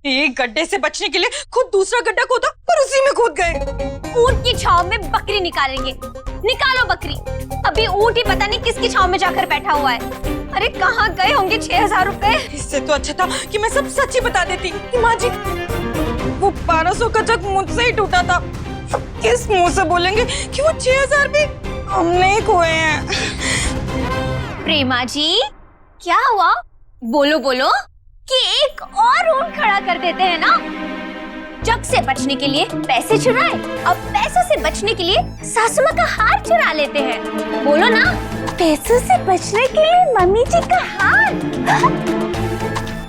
एक गड्ढे से बचने के लिए खुद दूसरा गड्ढा खोदा और उसी में कूद गए। ऊंट की छाव में बकरी निकालेंगे। निकालो बकरी। अभी ऊंट ही पता नहीं किसकी छाव में जाकर बैठा हुआ है। अरे कहाँ गए होंगे 6000 रुपए? इससे तो अच्छा था कि मैं सब सच ही बता देती कि माँ जी वो 1200 का चेक मुझसे ही टूटा था। अब किस मुंह से बोलेंगे कि वो 6000 भी हमने ही खोए हैं। प्रेमा जी क्या हुआ? बोलो बोलो कि एक और ऊंट खड़ा कर देते हैं ना। जग से बचने के लिए पैसे चुराए, अब पैसों से बचने के लिए सासू माँ का हार चुरा लेते हैं। बोलो ना, पैसों से बचने के लिए मम्मी जी का हार।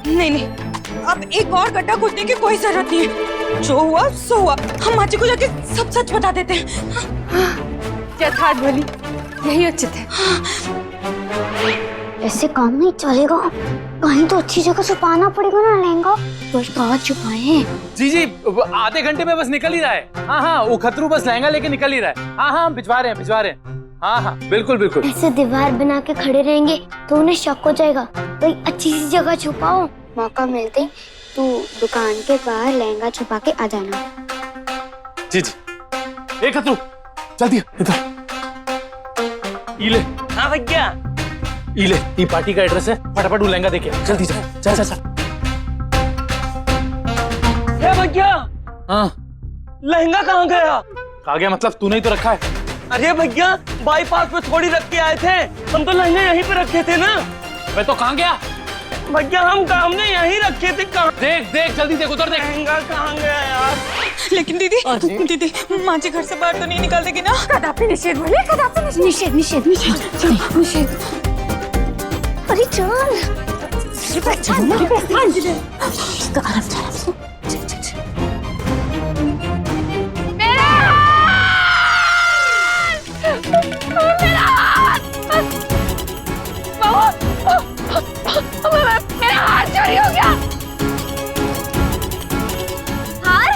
नहीं नहीं, अब एक और गड्ढा खोदने की कोई जरूरत नहीं है। जो हुआ सो हुआ। हम माँ जी को जाके सब सच बता देते हैं। यथार्थ भली यही उचित है। ऐसे काम नहीं चलेगा, कहीं तो अच्छी जगह छुपाना पड़ेगा ना लहंगा। बस कहाँ छुपाए? जी आधे घंटे में बस निकल ही रहा है। हाँ वो खतरू बस लहंगा लेके निकल ही रहा है। हाँ भिजवा रहे हैं। हाँ बिल्कुल बिल्कुल। ऐसे दीवार बना के खड़े रहेंगे तो उन्हें शक हो जाएगा। कोई अच्छी सी जगह छुपाओ। मौका मिलते तू दुकान के बाहर लहंगा छुपा के आ जाना। जी ए खतरू जल्दी इधर। इले। हाँ भैया। इले ये पार्टी का एड्रेस है, फटाफट वो लहंगा देके जल्दी जा। भैया हाँ लहंगा कहाँ गया? कहा गया मतलब तूने ही तो रखा है। अरे भैया बाईपास पे थोड़ी रख के आए थे, हम तो लहंगा यहीं पे रखे थे ना। मैं तो कहाँ गया भैया? हमने यहीं रखे थे। कहाँ? देख जल्दी देख, उधर देख। लहंगा कहाँ गया यार? लेकिन दीदी माँ जी घर से बाहर तो नहीं निकाल देगी ना? कदापि निषेध बोले, कदापि निषेध। अरे चल मेरा हार चोरी हो गया। हार?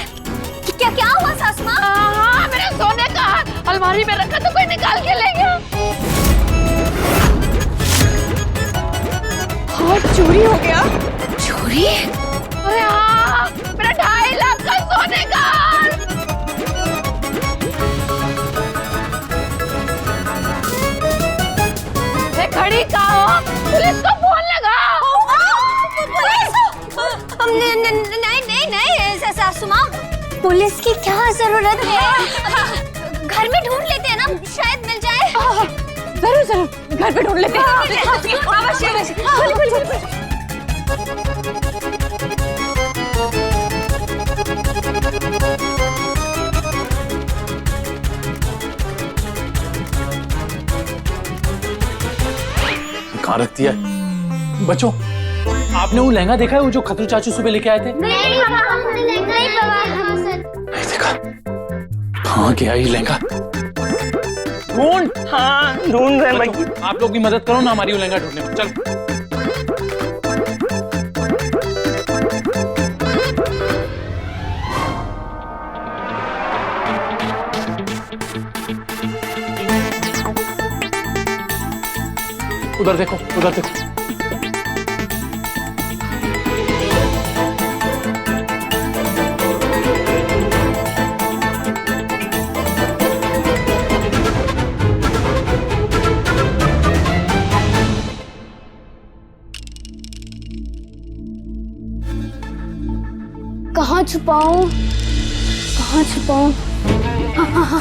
क्या हुआ सासू माँ? हाँ मेरे सोने का हार अलमारी में रखा तो कोई निकाल के ले गया। हार चोरी हो गया? चोरी? अरे हाँ मेरा 2.5 लाख का सोने का हार। खड़ी कहाँ हो? पुलिस को फोन लगाओ। नहीं सासू माँ, पुलिस की क्या जरूरत है? घर में ढूंढ लेते हैं ना, शायद मिल जाए। जरूर घर पे ढूंढ लेते हैं। कहाँ रख दिया बच्चों? आपने वो लहंगा देखा है, वो जो खतरू चाचू सुबह लेके आए थे? नहीं देखा कहाँ गया ये लहंगा? ढूंढ। हाँ ढूंढ रहे हैं भैया। आप लोग भी मदद करो ना हमारी वो लहंगा ढूंढने में। चल उधर देखो। कहाँ छुपाऊं? हाँ।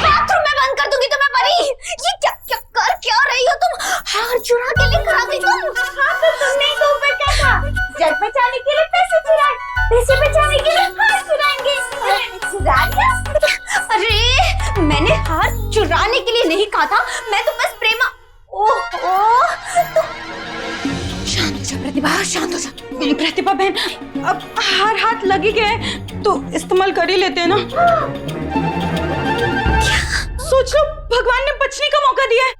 बाथरूम में बंद कर दूंगी तुम्हें परी। ये क्या कर क्या रही हो तुम? हार चुरा के लेकर आ गई तुम। हाँ तो तुमने ही तो ऊपर क्या कहा? जग बचाने के लिए पैसे चुराए, पैसे बचाने के लिए हार चुराएंगे। चुरा लिया? अरे मैंने हार चुराने के लिए नहीं कहा था, मैं तो बस प्रेमा। ओह शांत हो जा प्रतिभा, शांत हो जा। प्रतिभा बहन, अब हाथ लग ही गए तो इस्तेमाल कर ही लेते हैं ना। सोच लो भगवान ने बचने का मौका दिया है।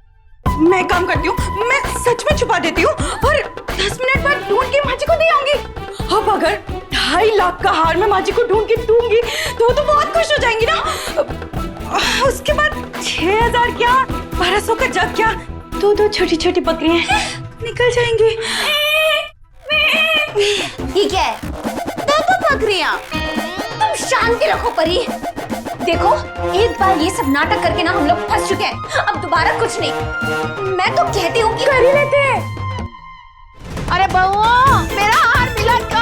मैं काम करती हूँ, मैं सच में छुपा देती हूँ और 10 मिनट बाद ढूंढ के माँ जी को दे आऊंगी। अब अगर 2.5 लाख का हार मैं माँ जी को ढूंढ के दूंगी तो वो तो बहुत खुश हो जाएंगी ना। उसके बाद 6,000 क्या, 1200 का जग क्या, 2 छोटी छोटी बकरियां निकल जाएंगी। ये क्या है? 2 बकरियां? तुम शांति रखो परी। देखो एक बार ये सब नाटक करके ना हम लोग फंस चुके हैं, अब दोबारा कुछ नहीं। मैं तो कहती हूँ कि कर ही लेते हैं। अरे बहू मेरा हार मिला का?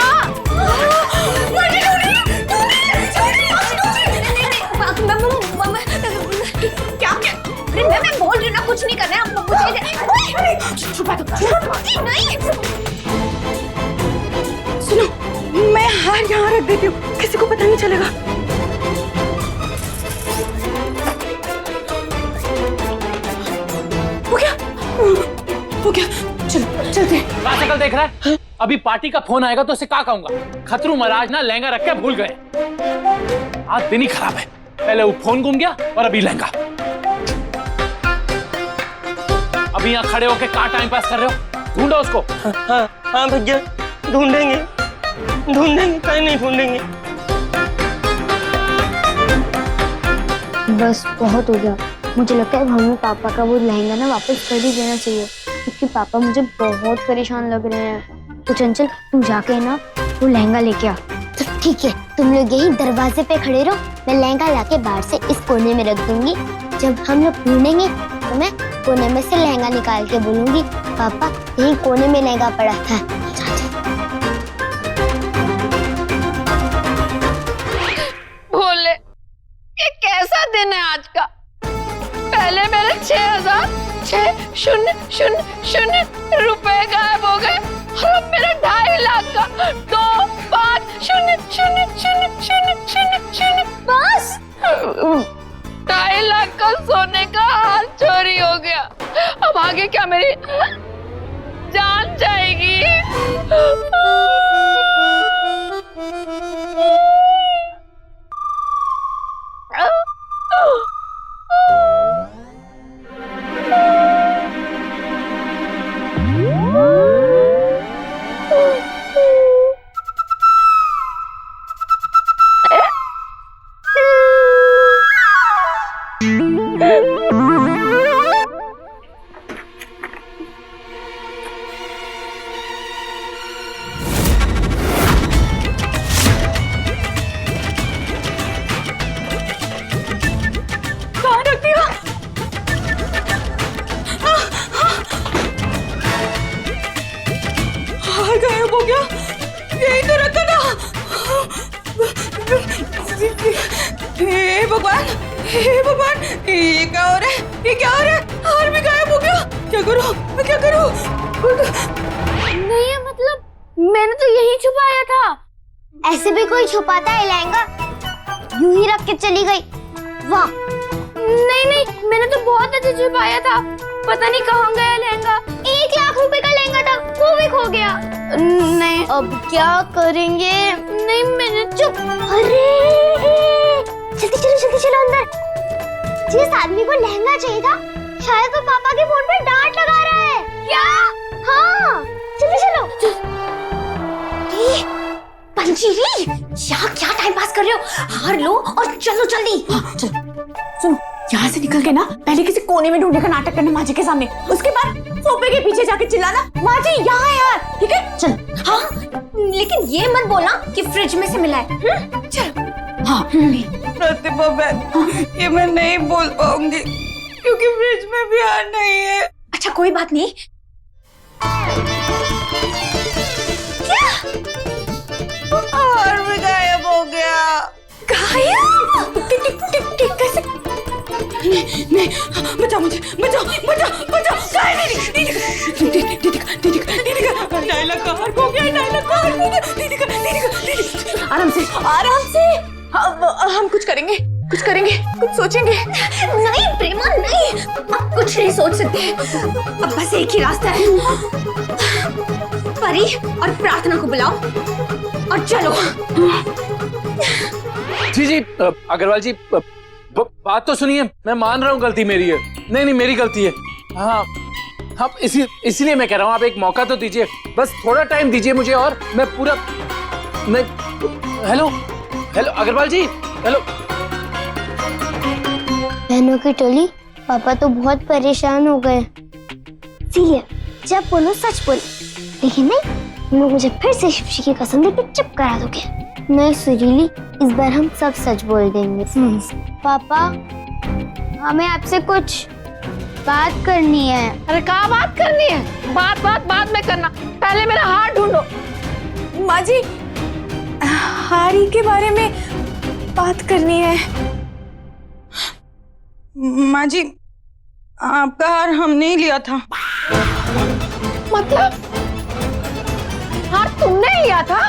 क्या क्या? मैं बोल रही हूँ ना, कुछ नहीं करना है हमको। मुझे छुपा दो। नहीं सुनो, मैं हार यहाँ रख देती हूँ, किसी को पता नहीं चलेगा। हो गया, चलो चलते हैं। क्या शक्ल देख रहा है? अभी पार्टी का फोन आएगा तो उसे क्या कहूंगा? खतरू महाराज ना लहंगा रख के भूल गए। आज दिन ही खराब है, पहले वो फोन गुम गया और अभी लहंगा। अभी यहाँ खड़े होके क्या टाइम पास कर रहे हो? ढूंढो उसको। हाँ भैया, ढूंढेंगे कहीं नहीं ढूंढेंगे। बस बहुत हो गया। मुझे लगता है हमें पापा का वो लहंगा ना वापस कर ही देना चाहिए, क्योंकि पापा मुझे बहुत परेशान लग रहे हैं। तो चंचल तुम जाके ना वो लहंगा लेके आ। तो ठीक है, तुम लोग यही दरवाजे पे खड़े रहो, मैं लहंगा लाके बाहर से इस कोने में रख दूंगी। जब हम लोग ढूंढेंगे तो मैं कोने में से लहंगा निकाल के बोलूंगी, पापा यही कोने में लहंगा पड़ा था। भोले, ये कैसा दिन है आज का? पहले मेरे 6,000 रुपए गायब हो गए और अब मेरा 2.5 लाख का 2,5,0,0,0,0,0,0,0 बस 2.5 लाख का सोने का हार चोरी हो गया। अब आगे क्या मेरी जान जाएगी? हे भगवान, ये क्या हो रहा है? ये क्या हो रहा है? हार भी गायब हो गया। क्या करूं? मैं क्या करूं? नहीं मतलब मैंने तो यही छुपाया था। ऐसे भी कोई छुपाता है लहंगा? यूं ही रख के चली गई। वाह। नहीं, मैंने तो बहुत अच्छे छुपाया था। पता नहीं कहाँ गया लहंगा। 1 लाख रुपए का लहंगा था, वो भी खो गया। नहीं, अब क्या करेंगे? नहीं मैंने चुप। अरे जल्दी चलो अंदर। जिस आदमी को लहंगा चाहिए था, शायद वो पापा के फोन पर डांट लगा रहा है। क्या? हाँ, जल्दी चलो। पंजीरी, यहाँ क्या टाइम पास कर रहे हो? हार लो और चलो जल्दी। हाँ, चलो। सुनो, यहाँ से निकल के ना पहले किसी कोने में ढूंढने का नाटक करना माँ जी के सामने, उसके बाद सोफे के पीछे जाके चिल्लाना, माँ जी यहाँ है यार, ठीक है? चल। हाँ, लेकिन ये मत बोलना कि फ्रिज में से मिला है। चलो। हाँ, प्रतिभा बहन, ये मैं नहीं बोल पाऊंगी क्योंकि फ्रिज में भी हार नहीं है। अच्छा कोई बात नहीं। क्या? हार भी गायब हो गया। गायब? कैसे? नहीं, बचाओ मुझे, बचाओ। गायब नहीं दिखा। 2.5 लाख का हार खो गया, 2.5 लाख का हार खो गया। नहीं दिखा। आराम से। हम कुछ करेंगे, कुछ सोचेंगे। नहीं प्रेमा नहीं, अब कुछ नहीं सोच सकते। अब बस एक ही रास्ता है, परी और प्रार्थना को बुलाओ और चलो। जी अग्रवाल जी, बात तो सुनिए। मैं मान रहा हूँ गलती मेरी है। नहीं मेरी गलती है। हाँ, इसीलिए मैं कह रहा हूँ आप एक मौका तो दीजिए, बस थोड़ा टाइम दीजिए मुझे और मैं पूरा नहीं, हेलो हेलो अग्रवाल जी, हेलो। बहनों की टोली, पापा तो बहुत परेशान हो गए। इसीलिए जब बोलो सच बोलो, लेकिन नहीं, तुम लोग मुझे फिर से शिव की कसम देके चुप करा दोगे। नहीं सुरीली, इस बार हम सब सच बोल देंगे। पापा, हमें आपसे कुछ बात करनी है। अरे कहाँ बात करनी है? बात बाद में करना, पहले मेरा हार ढूंढो। माँ जी, हारी के बारे में बात करनी है। माँ जी, आपका हार हमने ही लिया था। मतलब हार तुमने लिया था?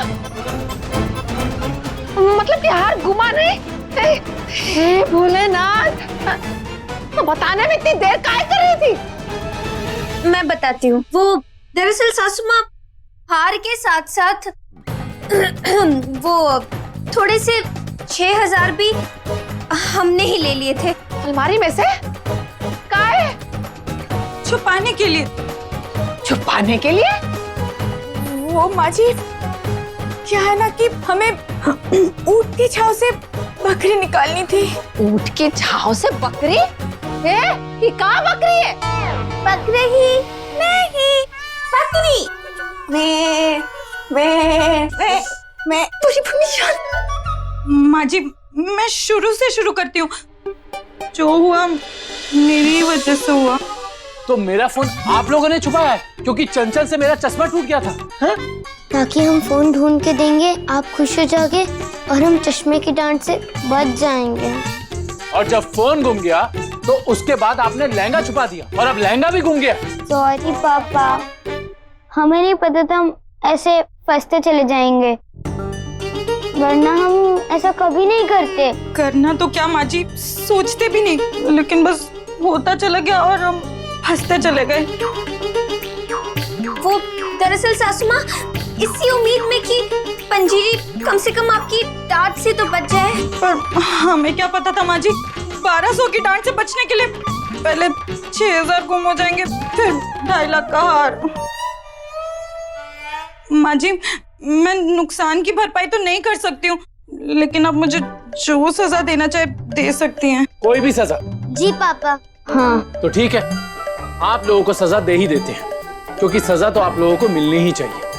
मतलब कि हार गुमा नहीं? हे भोलेनाथ, तो बताने में इतनी देर काहे कर रही थी? मैं बताती हूँ। वो दरअसल सासू माँ हार के साथ साथ वो थोड़े से 6,000 भी हमने ही ले लिए थे। अलमारी में से? काहे? छुपाने के लिए। छुपाने के लिए? वो माँ जी, क्या है ना कि हमें ऊँट की छाव से बकरी निकालनी थी। ऊँट की छाव से बकरी? ये कहाँ बकरी है? बकरी ही नहीं, बकरी। मैं माँ जी, मैं शुरू से शुरू करती हूँ। जो हुआ मेरी वजह से हुआ। तो मेरा फोन आप लोगों ने छुपाया है क्योंकि चंचल से मेरा चश्मा टूट गया था, हैं? ताकि हम फोन ढूंढ के देंगे, आप खुश हो जाओगे और हम चश्मे की डांट से बच जाएंगे। और जब फोन गुम गया तो उसके बाद आपने लहंगा छुपा दिया और अब लहंगा भी गुम गया। सॉरी पापा, हमें नहीं पता था हम ऐसे फंसते चले जाएंगे, वरना हम ऐसा कभी नहीं करते। करना तो क्या माँ जी, सोचते भी नहीं, लेकिन बस होता चला गया और हम हंसते चले गए। वो दरअसल सासू माँ इसी उम्मीद में कि पंजीरी कम से कम आपकी डांट से तो बच जाए। पर हमें क्या पता था माँ जी, 1200 की डांट से बचने के लिए पहले 6,000 गुम हो जाएंगे, फिर 2.5 लाख का हार। माँ जी, मैं नुकसान की भरपाई तो नहीं कर सकती हूँ, लेकिन आप मुझे जो सजा देना चाहे दे सकती हैं। कोई भी सजा? जी पापा। हाँ तो ठीक है, आप लोगों को सजा दे ही देते हैं, क्योंकि सजा तो आप लोगों को मिलनी ही चाहिए।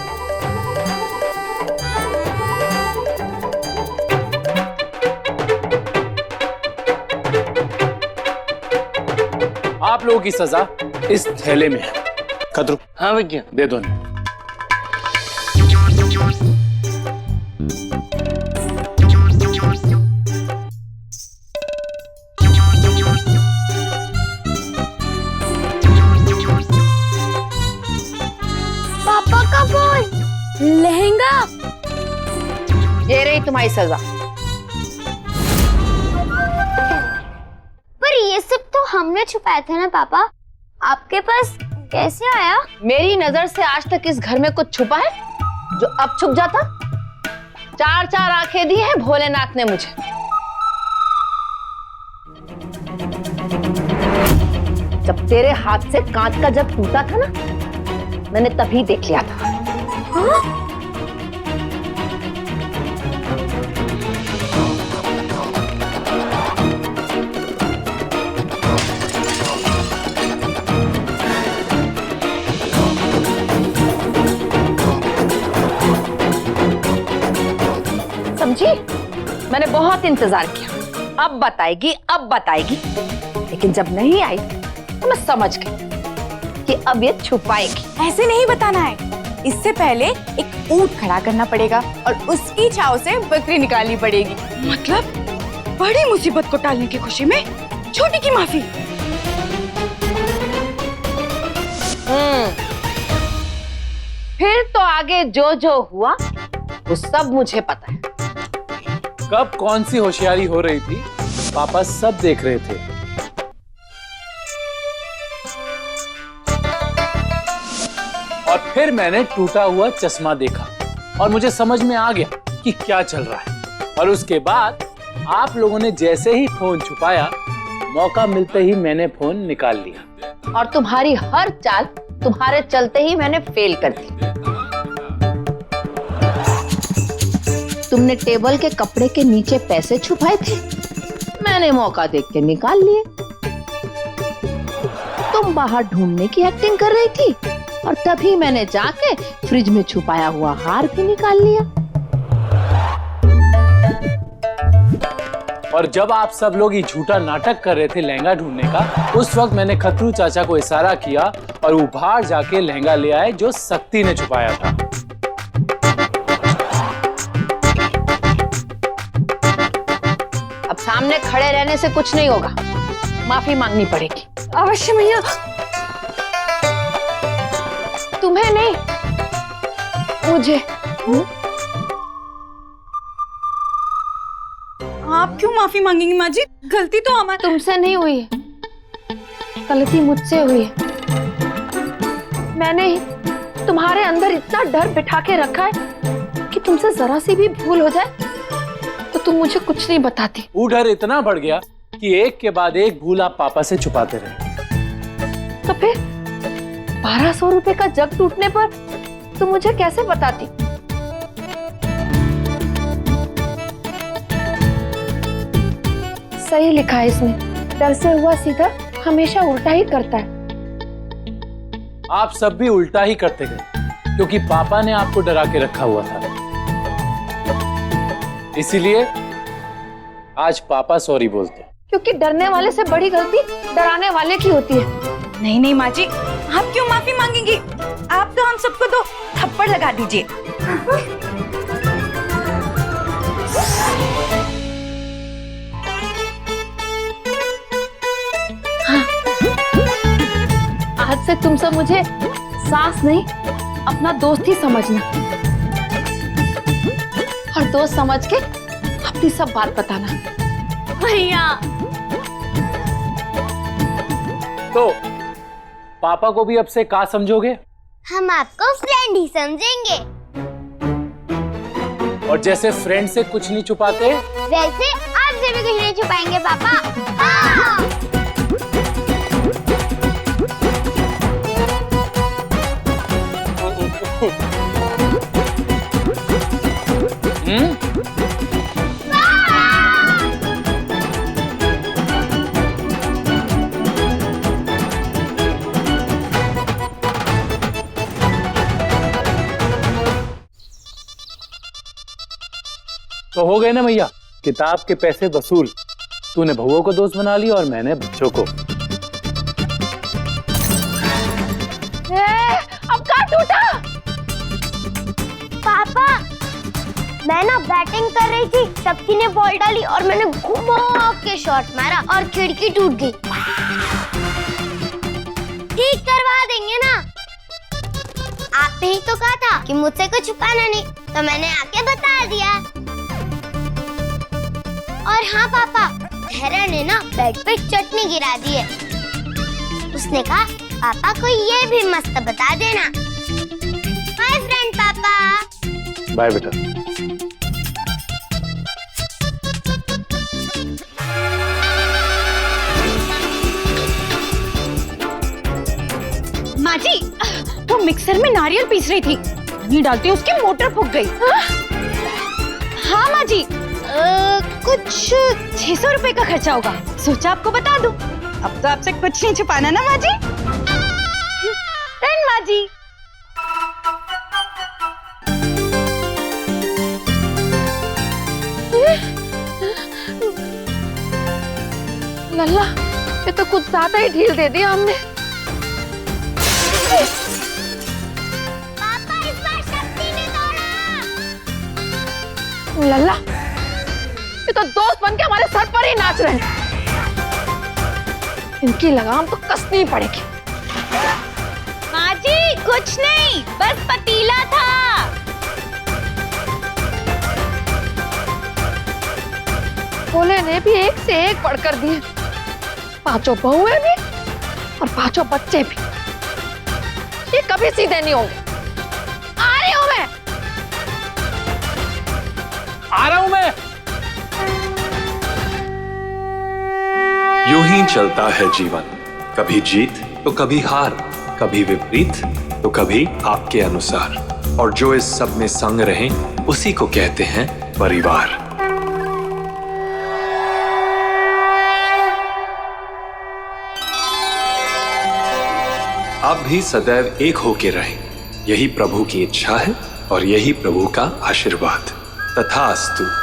आप लोगों की सजा इस थैले में है। खतरू, हाँ भैया। दे दो इन्हें। पापा का फोन, लहंगा। ये रही तुम्हारी सजा। पर ये सब तो हमने छुपाया था ना पापा, आपके पास कैसे आया? मेरी नजर से आज तक इस घर में कुछ छुपा है जो अब छुप जाता? 4 आंखें दी हैं भोलेनाथ ने मुझे। जब तेरे हाथ से कांच का जग टूटा था ना, मैंने तभी देख लिया था। हाँ? समझी? मैंने बहुत इंतजार किया, अब बताएगी, लेकिन जब नहीं आई तो मैं समझ गई कि अब ये छुपाएगी। ऐसे नहीं बताना है, इससे पहले एक ऊंट खड़ा करना पड़ेगा और उसकी छाव से बकरी निकालनी पड़ेगी। मतलब बड़ी मुसीबत को टालने की खुशी में छोटी की माफी। फिर तो आगे जो जो हुआ वो सब मुझे पता है। कब कौन सी होशियारी हो रही थी, पापा सब देख रहे थे। और फिर मैंने टूटा हुआ चश्मा देखा और मुझे समझ में आ गया कि क्या चल रहा है। और उसके बाद आप लोगों ने जैसे ही फोन छुपाया, मौका मिलते ही मैंने फोन निकाल लिया। और तुम्हारी हर चाल तुम्हारे चलते ही मैंने फेल कर दी। तुमने टेबल के कपड़े के नीचे पैसे छुपाए थे, मैंने मौका देख के निकाल लिए। तुम बाहर ढूंढने की एक्टिंग कर रही थी और तभी मैंने जाके फ्रिज में छुपाया हुआ हार भी निकाल लिया। और जब आप सब लोग ये झूठा नाटक कर रहे थे लहंगा ढूंढने का, उस वक्त मैंने खतरू चाचा को इशारा किया और वो बाहर जाके लहंगा ले आए जो शक्ति ने छुपाया था। अब सामने खड़े रहने से कुछ नहीं होगा, माफी मांगनी पड़ेगी। अवश्य भैया। तुम्हें नहीं, मुझे। आप क्यों माफी मांगेंगी माँ जी? गलती तो हमारी। तुमसे नहीं हुई है, गलती मुझसे हुई है। मैंने ही तुम्हारे अंदर इतना डर बिठा के रखा है कि तुमसे जरा सी भी भूल हो जाए तो तुम मुझे कुछ नहीं बताती। वो डर इतना बढ़ गया कि एक के बाद एक भूल आप पापा से छुपाते रहे। तो फिर 1200 रुपए का जग टूटने पर तुम मुझे कैसे बताती? सही लिखा है इसमें, डर से हुआ सीधा हमेशा उल्टा ही करता है। आप सब भी उल्टा ही करते गए क्योंकि पापा ने आपको डरा के रखा हुआ था। इसीलिए आज पापा सॉरी बोलते हैं। क्योंकि डरने वाले से बड़ी गलती डराने वाले की होती है। नहीं नहीं माँ जी, आप क्यों माफी मांगेंगी? आप तो हम सबको 2 थप्पड़ लगा दीजिए। आज से तुम सब मुझे सास नहीं, अपना दोस्त ही समझना और दोस्त समझ के अपनी सब बात बताना। भैया तो पापा को भी अब से क्या समझोगे? हम आपको फ्रेंड ही समझेंगे। और जैसे फ्रेंड से कुछ नहीं छुपाते, वैसे आपसे भी कुछ नहीं छुपाएंगे पापा। हाँ। तो हो गए ना भैया, किताब के पैसे वसूल। तूने बहुओं को दोस्त बना लिया और मैंने बच्चों को। अब क्या टूटा? पापा, मैं ना बैटिंग कर रही थी, शक्ति ने बॉल डाली और मैंने घुमा के शॉट मारा और खिड़की टूट गई। ठीक करवा देंगे ना? आपने ही तो कहा था कि मुझसे कुछ छुपाना नहीं, तो मैंने आके बता दिया। और हाँ पापा, धैर्य ने ना बेड पे चटनी गिरा दी है। उसने कहा पापा को ये भी मस्त बता देना। बाय फ्रेंड पापा। बाय बेटा। माँ जी, वो मिक्सर में नारियल पीस रही थी, पानी डालते उसकी मोटर फूक गई। हाँ माँ जी, कुछ 600 रुपए का खर्चा होगा, सोचा आपको बता दूं। अब तो आपसे कुछ नहीं छुपाना ना माँ जी? माँ जी। लल्ला, ये तो कुछ ज्यादा ही ढील दे दिया हमने। पापा, इस बार शक्ति ने तोड़ा। लल्ला, ये तो दोस्त बन के हमारे सर पर ही नाच रहे हैं। इनकी लगाम तो कसनी पड़ेगी। माँ जी, कुछ नहीं, बस पतीला था। भोले ने भी एक से एक बढ़कर दिए, 5 बहुएं भी और 5 बच्चे भी। ये कभी सीधे नहीं होंगे। आ रही हूं मैं। आ रहा हूं मैं। यूं ही चलता है जीवन, कभी जीत तो कभी हार, कभी विपरीत तो कभी आपके अनुसार। और जो इस सब में संग रहे उसी को कहते हैं परिवार। आप भी सदैव एक होके रहें, यही प्रभु की इच्छा है और यही प्रभु का आशीर्वाद। तथास्तु।